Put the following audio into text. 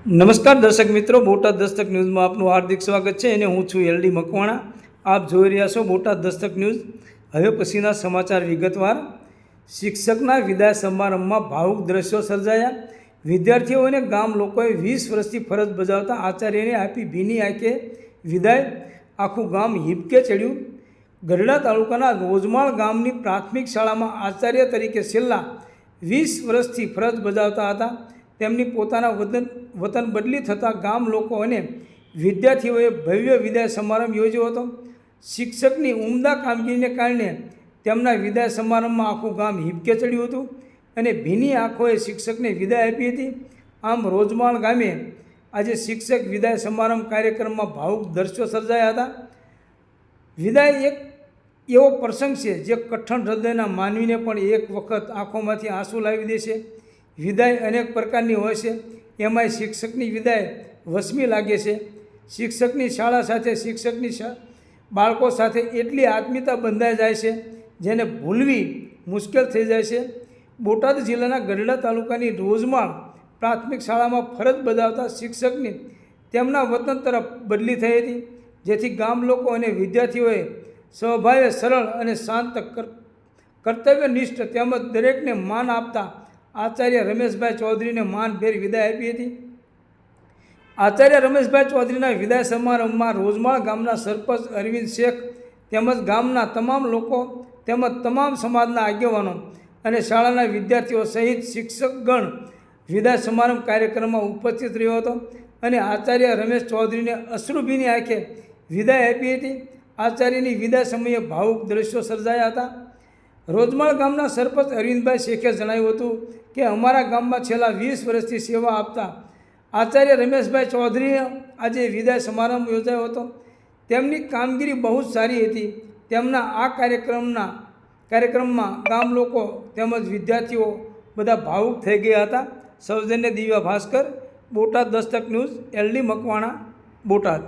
નમસ્કાર દર્શક મિત્રો, બોટાદ દસ્તક ન્યૂઝમાં આપનું હાર્દિક સ્વાગત છે અને હું છું એલડી મકવાણા. આપ જોઈ રહ્યા છો બોટાદ દસ્તક ન્યૂઝ. હવે પછીના સમાચાર વિગતવાર. શિક્ષકના વિદાય સમારંભમાં ભાવુક દ્રશ્યો સર્જાયા. વિદ્યાર્થીઓ અને ગામ લોકોએ 20 વર્ષથી ફરજ બજાવતા આચાર્યને આપી ભીની આંખે વિદાય. આખું ગામ હિબકે ચડ્યું. ગઢડા તાલુકાના રોજમાળ ગામની પ્રાથમિક શાળામાં આચાર્ય તરીકે છેલ્લા 20 વર્ષથી ફરજ બજાવતા હતા. તેમની પોતાના વતન બદલી થતાં ગામ લોકો અને વિદ્યાર્થીઓએ ભવ્ય વિદાય સમારંભ યોજ્યો હતો. શિક્ષકની ઉમદા કામગીરીને કારણે તેમના વિદાય સમારંભમાં આખું ગામ હિબકે ચડ્યું હતું અને ભીની આંખોએ શિક્ષકને વિદાય આપી હતી. આમ રોજમાળ ગામે આજે શિક્ષક વિદાય સમારંભ કાર્યક્રમમાં ભાવુક દ્રશ્યો સર્જાયા હતા. વિદાય એક એવો પ્રસંગ છે જે કઠણ હૃદયના માનવીને પણ એક વખત આંખોમાંથી આંસુ લાવી દેશે. વિદાય અનેક પ્રકારની હોય છે, એમાંય શિક્ષકની વિદાય વસમી લાગે છે. શિક્ષકની શાળા સાથે, શિક્ષકની બાળકો સાથે એટલી આત્મીયતા બંધાઈ જાય છે જેને ભૂલવી મુશ્કેલ થઈ જાય છે. બોટાદ જિલ્લાના ગઢડા તાલુકાની રોજમાળ પ્રાથમિક શાળામાં ફરજ બજાવતા શિક્ષકની તેમના વતન તરફ બદલી થઈ હતી, જેથી ગામ લોકો અને વિદ્યાર્થીઓએ સ્વભાવે સરળ અને શાંત, કર્તવ્યનિષ્ઠ તેમજ દરેકને માન આપતા આચાર્ય રમેશભાઈ ચૌધરીને માનભેર વિદાય આપી હતી. આચાર્ય રમેશભાઈ ચૌધરીના વિદાય સમારંભમાં રોજમાળ ગામના સરપંચ અરવિંદ શેખ તેમજ ગામના તમામ લોકો તેમજ તમામ સમાજના આગેવાનો અને શાળાના વિદ્યાર્થીઓ સહિત શિક્ષકગણ વિદાય સમારંભ કાર્યક્રમમાં ઉપસ્થિત રહ્યો હતો અને આચાર્ય રમેશ ચૌધરીને અશ્રુભીની આંખે વિદાય આપી હતી. આચાર્યની વિદાય સમયે ભાવુક દ્રશ્યો સર્જાયા હતા. રોજમાળ ગામના સરપંચ અરવિંદભાઈ શેખે જણાવ્યું હતું કે અમારા ગામમાં છેલ્લા 20 વર્ષથી સેવા આપતા આચાર્ય રમેશભાઈ ચૌધરીનો આજે વિદાય સમારંભ યોજાયો હતો. તેમની કામગીરી બહુ જ સારી હતી. તેમના આ કાર્યક્રમમાં ગામ લોકો તેમજ વિદ્યાર્થીઓ બધા ભાવુક થઈ ગયા હતા. સૌજન્ય દિવ્યા ભાસ્કર, બોટાદ દસ્તક ન્યૂઝ, એલડી મકવાણા, બોટાદ.